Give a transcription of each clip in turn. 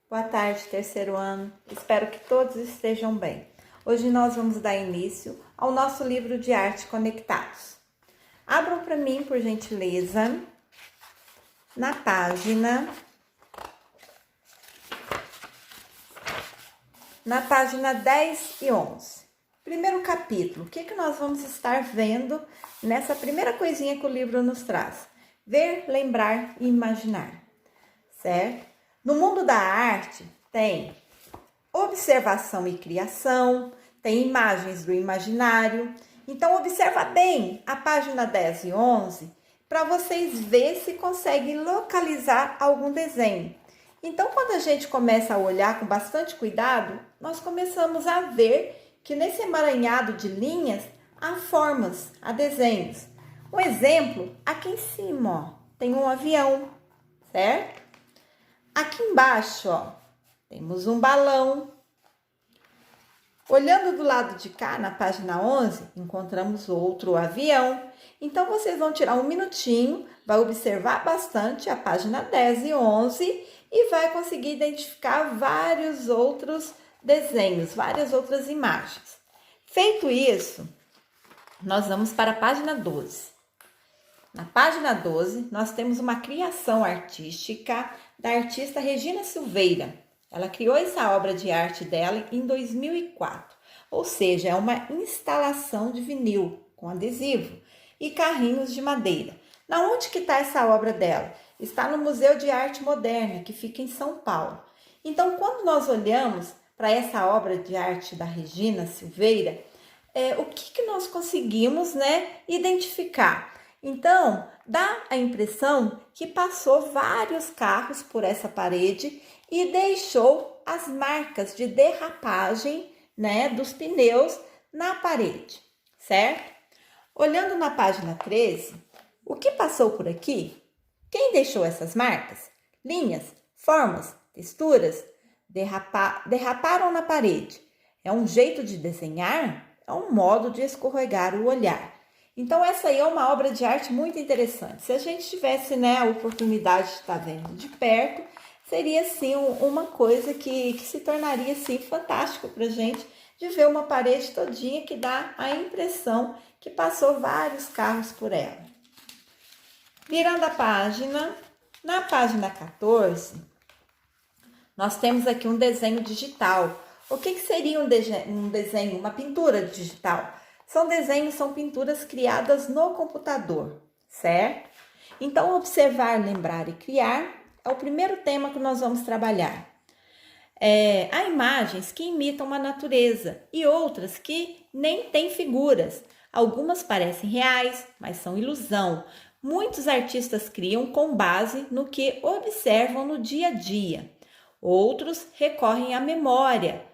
Boa tarde, terceiro ano. Espero que todos estejam bem. Hoje nós vamos dar início ao nosso livro de arte Conectados. Abram para mim, por gentileza, na página 10 e 11. Primeiro capítulo, o que nós vamos estar vendo nessa primeira coisinha que o livro nos traz? Ver, lembrar e imaginar, certo? No mundo da arte tem observação e criação, tem imagens do imaginário. Então observa bem a página 10 e 11 para vocês verem se conseguem localizar algum desenho. Então quando a gente começa a olhar com bastante cuidado, nós começamos a ver que nesse emaranhado de linhas há formas, há desenhos. Um exemplo, aqui em cima, ó, tem um avião, certo? Aqui embaixo, ó, temos um balão. Olhando do lado de cá, na página 11, encontramos outro avião. Então, vocês vão tirar um minutinho, vai observar bastante a página 10 e 11 e vai conseguir identificar vários outros desenhos, várias outras imagens. Feito isso, nós vamos para a página 12. Na página 12, nós temos uma criação artística da artista Regina Silveira. Ela criou essa obra de arte dela em 2004, ou seja, é uma instalação de vinil com adesivo e carrinhos de madeira. Na onde que está essa obra dela? Está no Museu de Arte Moderna, que fica em São Paulo. Então, quando nós olhamos para essa obra de arte da Regina Silveira, o que nós conseguimos, identificar? Então, dá a impressão que passou vários carros por essa parede e deixou as marcas de derrapagem, dos pneus na parede, certo? Olhando na página 13, o que passou por aqui? Quem deixou essas marcas? Linhas, formas, texturas, derraparam na parede. É um jeito de desenhar? É um modo de escorregar o olhar. Então, essa aí é uma obra de arte muito interessante. Se a gente tivesse a oportunidade de estar vendo de perto, seria sim uma coisa que se tornaria assim fantástico para a gente de ver uma parede todinha que dá a impressão que passou vários carros por ela. Virando a página, na página 14, nós temos aqui um desenho digital. O que seria um desenho, uma pintura digital? São pinturas criadas no computador, certo? Então, observar, lembrar e criar é o primeiro tema que nós vamos trabalhar. Há imagens que imitam a natureza e outras que nem têm figuras. Algumas parecem reais, mas são ilusão. Muitos artistas criam com base no que observam no dia a dia. Outros recorrem à memória.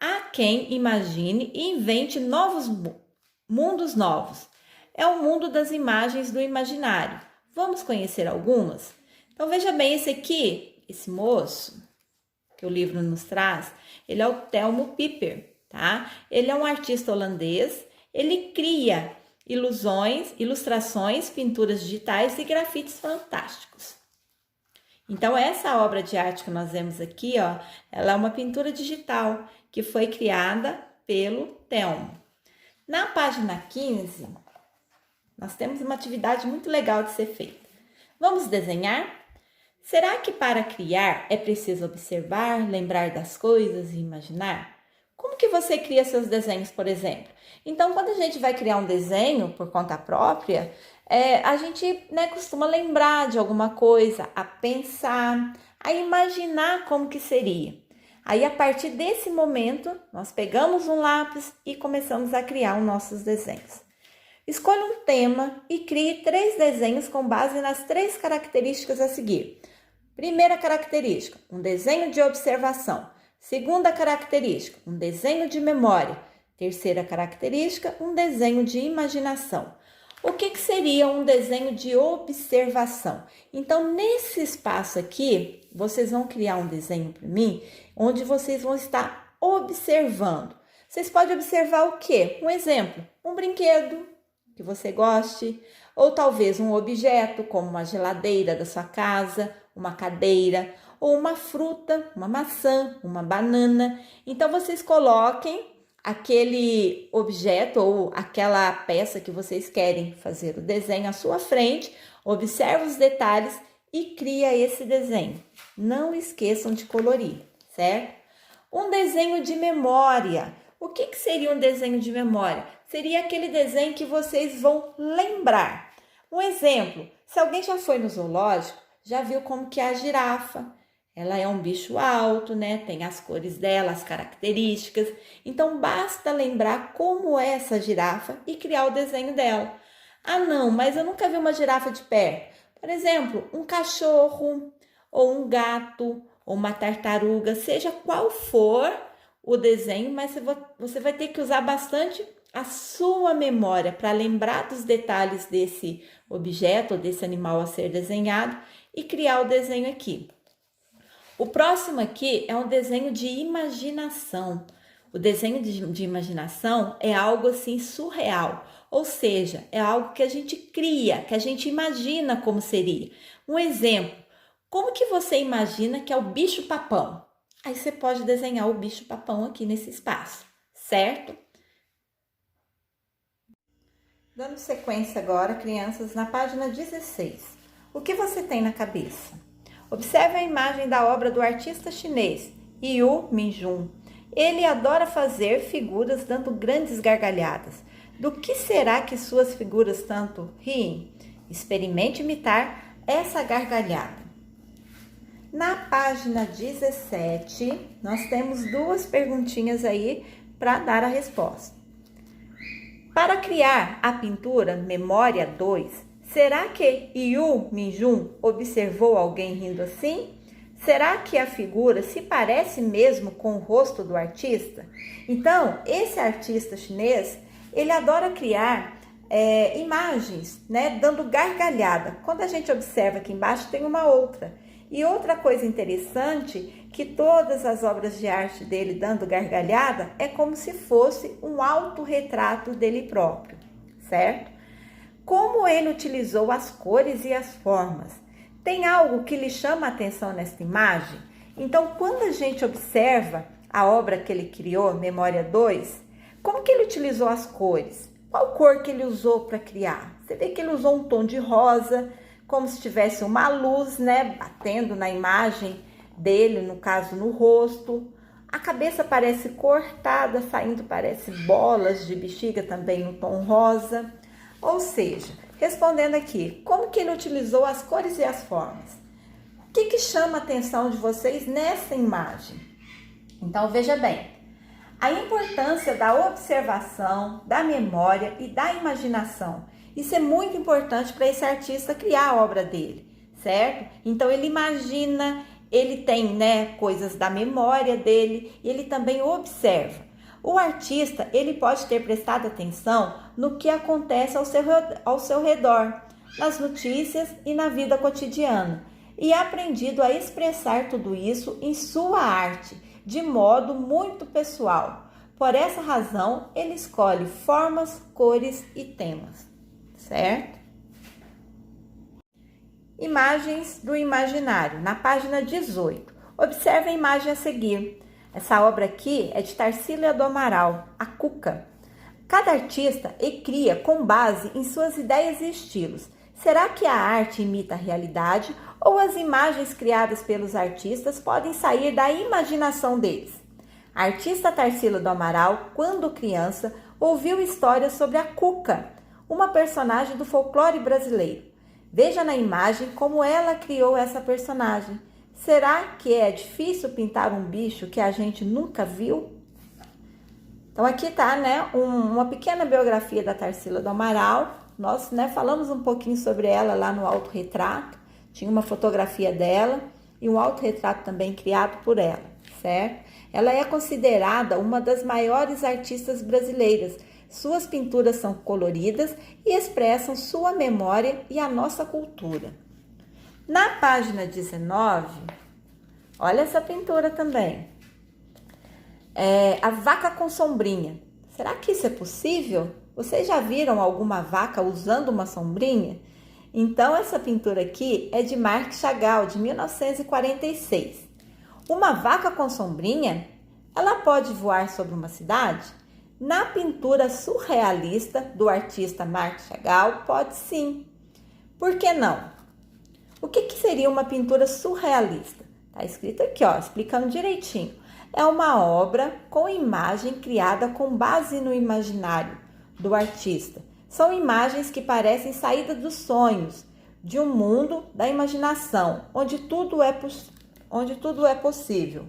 Há quem imagine e invente mundos novos. É o mundo das imagens do imaginário. Vamos conhecer algumas? Então veja bem, esse moço que o livro nos traz, ele é o Thelmo Pieper, tá? Ele é um artista holandês, ele cria ilustrações, pinturas digitais e grafites fantásticos. Então, essa obra de arte que nós vemos aqui, ó, ela é uma pintura digital que foi criada pelo Thelmo. Na página 15, nós temos uma atividade muito legal de ser feita. Vamos desenhar? Será que para criar é preciso observar, lembrar das coisas e imaginar? Como que você cria seus desenhos, por exemplo? Então, quando a gente vai criar um desenho por conta própria, a gente costuma lembrar de alguma coisa, a pensar, a imaginar como que seria. Aí, a partir desse momento, nós pegamos um lápis e começamos a criar os nossos desenhos. Escolha um tema e crie 3 desenhos com base nas 3 características a seguir. Primeira característica, um desenho de observação. Segunda característica, um desenho de memória. Terceira característica, um desenho de imaginação. O que seria um desenho de observação? Então, nesse espaço aqui, vocês vão criar um desenho para mim, onde vocês vão estar observando. Vocês podem observar o quê? Um exemplo, um brinquedo que você goste, ou talvez um objeto, como uma geladeira da sua casa, uma cadeira, ou uma fruta, uma maçã, uma banana. Então, vocês coloquem aquele objeto ou aquela peça que vocês querem fazer o desenho à sua frente, observe os detalhes e cria esse desenho. Não esqueçam de colorir, certo? Um desenho de memória. O que seria um desenho de memória? Seria aquele desenho que vocês vão lembrar. Um exemplo, se alguém já foi no zoológico, já viu como que é a girafa. Ela é um bicho alto, né? Tem as cores dela, as características. Então, basta lembrar como é essa girafa e criar o desenho dela. Ah, não, mas eu nunca vi uma girafa de perto. Por exemplo, um cachorro, ou um gato, ou uma tartaruga, seja qual for o desenho, mas você vai ter que usar bastante a sua memória para lembrar dos detalhes desse objeto ou desse animal a ser desenhado e criar o desenho aqui. O próximo aqui é um desenho de imaginação. O desenho de imaginação é algo assim surreal, ou seja, é algo que a gente cria, que a gente imagina como seria. Um exemplo, como que você imagina que é o bicho-papão? Aí você pode desenhar o bicho-papão aqui nesse espaço, certo? Dando sequência agora, crianças, na página 16. O que você tem na cabeça? Observe a imagem da obra do artista chinês Yu Minjun. Ele adora fazer figuras dando grandes gargalhadas. Do que será que suas figuras tanto riem? Experimente imitar essa gargalhada. Na página 17, nós temos duas perguntinhas aí para dar a resposta. Para criar a pintura Memória 2, será que Yu Minjun observou alguém rindo assim? Será que a figura se parece mesmo com o rosto do artista? Então, esse artista chinês, ele adora criar imagens, né, dando gargalhada. Quando a gente observa aqui embaixo, tem uma outra. E outra coisa interessante, que todas as obras de arte dele dando gargalhada, é como se fosse um autorretrato dele próprio, certo? Como ele utilizou as cores e as formas? Tem algo que lhe chama a atenção nesta imagem? Então, quando a gente observa a obra que ele criou, Memória 2, como que ele utilizou as cores? Qual cor que ele usou para criar? Você vê que ele usou um tom de rosa, como se tivesse uma luz, né, batendo na imagem dele, no caso no rosto. A cabeça parece cortada, saindo parece bolas de bexiga também no tom rosa. Ou seja, respondendo aqui, como que ele utilizou as cores e as formas? O que chama a atenção de vocês nessa imagem? Então, veja bem, a importância da observação, da memória e da imaginação. Isso é muito importante para esse artista criar a obra dele, certo? Então, ele imagina, ele tem, né, coisas da memória dele e ele também observa. O artista, ele pode ter prestado atenção no que acontece ao seu redor, nas notícias e na vida cotidiana, e aprendido a expressar tudo isso em sua arte, de modo muito pessoal. Por essa razão, ele escolhe formas, cores e temas, certo? Imagens do imaginário, na página 18. Observe a imagem a seguir. Essa obra aqui é de Tarsila do Amaral, a Cuca. Cada artista cria com base em suas ideias e estilos. Será que a arte imita a realidade ou as imagens criadas pelos artistas podem sair da imaginação deles? A artista Tarsila do Amaral, quando criança, ouviu histórias sobre a Cuca, uma personagem do folclore brasileiro. Veja na imagem como ela criou essa personagem. Será que é difícil pintar um bicho que a gente nunca viu? Então aqui está, né, uma pequena biografia da Tarsila do Amaral. Nós, né, falamos um pouquinho sobre ela lá no autorretrato. Tinha uma fotografia dela e um autorretrato também criado por ela, certo? Ela é considerada uma das maiores artistas brasileiras. Suas pinturas são coloridas e expressam sua memória e a nossa cultura. Na página 19, olha essa pintura também. A vaca com sombrinha. Será que isso é possível? Vocês já viram alguma vaca usando uma sombrinha? Então, essa pintura aqui é de Marc Chagall, de 1946. Uma vaca com sombrinha, ela pode voar sobre uma cidade? Na pintura surrealista do artista Marc Chagall, pode sim. Por que não? O que seria uma pintura surrealista? Está escrito aqui, ó, explicando direitinho. É uma obra com imagem criada com base no imaginário do artista. São imagens que parecem saídas dos sonhos, de um mundo da imaginação, onde tudo é possível.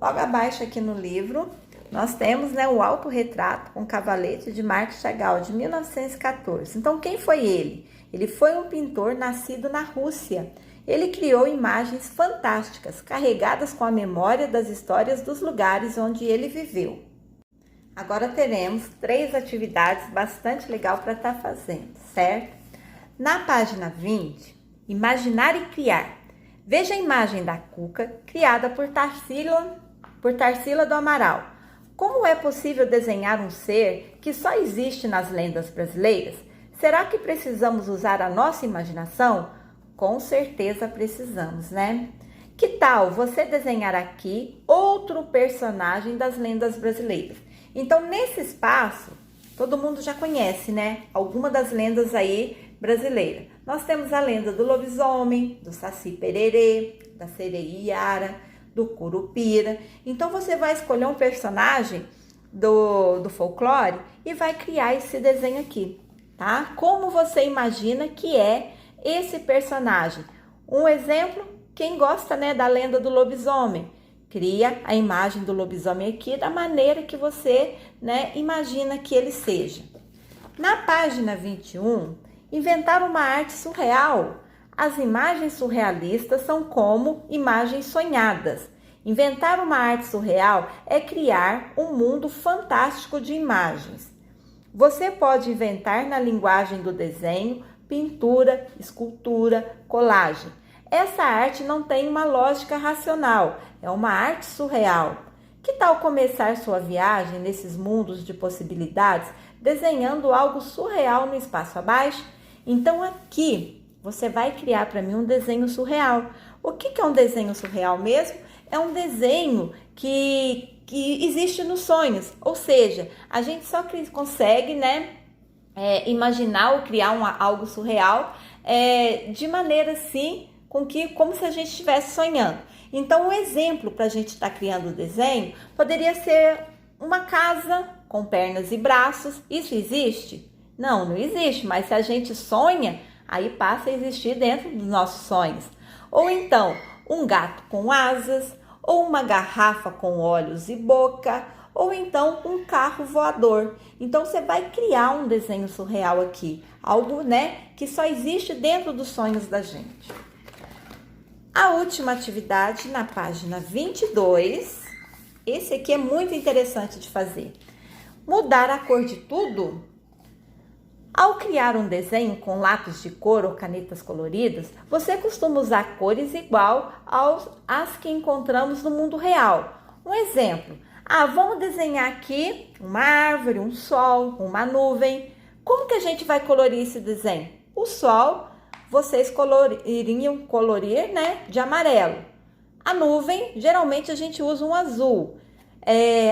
Logo abaixo aqui no livro, nós temos, né, o autorretrato com cavalete de Marc Chagall, de 1914. Então, quem foi ele? Ele foi um pintor nascido na Rússia. Ele criou imagens fantásticas, carregadas com a memória das histórias dos lugares onde ele viveu. Agora teremos 3 atividades bastante legais para estar fazendo, certo? Na página 20, imaginar e criar. Veja a imagem da Cuca, criada por Tarsila do Amaral. Como é possível desenhar um ser que só existe nas lendas brasileiras? Será que precisamos usar a nossa imaginação? Com certeza precisamos, né? Que tal você desenhar aqui outro personagem das lendas brasileiras? Então, nesse espaço, todo mundo já conhece, né? Alguma das lendas aí brasileiras. Nós temos a lenda do lobisomem, do Saci Pererê, da sereia Iara, do Curupira. Então, você vai escolher um personagem do folclore e vai criar esse desenho aqui, tá? Como você imagina que é esse personagem? Um exemplo, quem gosta, né, da lenda do lobisomem, cria a imagem do lobisomem aqui da maneira que você, né, imagina que ele seja. Na página 21, inventar uma arte surreal. As imagens surrealistas são como imagens sonhadas. Inventar uma arte surreal é criar um mundo fantástico de imagens. Você pode inventar na linguagem do desenho, pintura, escultura, colagem. Essa arte não tem uma lógica racional, é uma arte surreal. Que tal começar sua viagem nesses mundos de possibilidades desenhando algo surreal no espaço abaixo? Então aqui você vai criar para mim um desenho surreal. O que é um desenho surreal mesmo? É um desenho que existe nos sonhos, ou seja, a gente só consegue, né, imaginar ou criar algo surreal de maneira assim, como se a gente estivesse sonhando. Então, um exemplo para a gente estar criando o desenho poderia ser uma casa com pernas e braços. Isso existe? Não, não existe, mas se a gente sonha, aí passa a existir dentro dos nossos sonhos. Ou então, um gato com asas, ou uma garrafa com olhos e boca, ou então um carro voador. Então, você vai criar um desenho surreal aqui, algo, né, que só existe dentro dos sonhos da gente. A última atividade na página 22, esse aqui é muito interessante de fazer. Mudar a cor de tudo? Ao criar um desenho com lápis de cor ou canetas coloridas, você costuma usar cores igual às que encontramos no mundo real. Um exemplo, vamos desenhar aqui uma árvore, um sol, uma nuvem. Como que a gente vai colorir esse desenho? O sol, vocês iriam colorir, né, de amarelo. A nuvem, geralmente a gente usa um azul.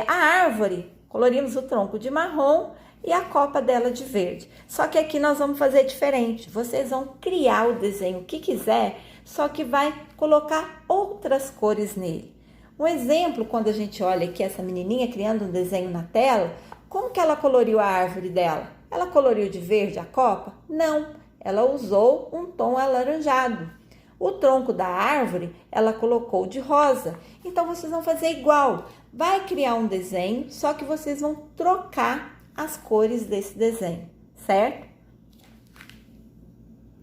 A árvore, colorimos o tronco de marrom e a copa dela de verde. Só que aqui nós vamos fazer diferente. Vocês vão criar o desenho que quiser, só que vai colocar outras cores nele. Um exemplo, quando a gente olha aqui essa menininha criando um desenho na tela, como que ela coloriu a árvore dela? Ela coloriu de verde a copa? Não, ela usou um tom alaranjado. O tronco da árvore, ela colocou de rosa. Então, vocês vão fazer igual. Vai criar um desenho, só que vocês vão trocar as cores desse desenho, certo?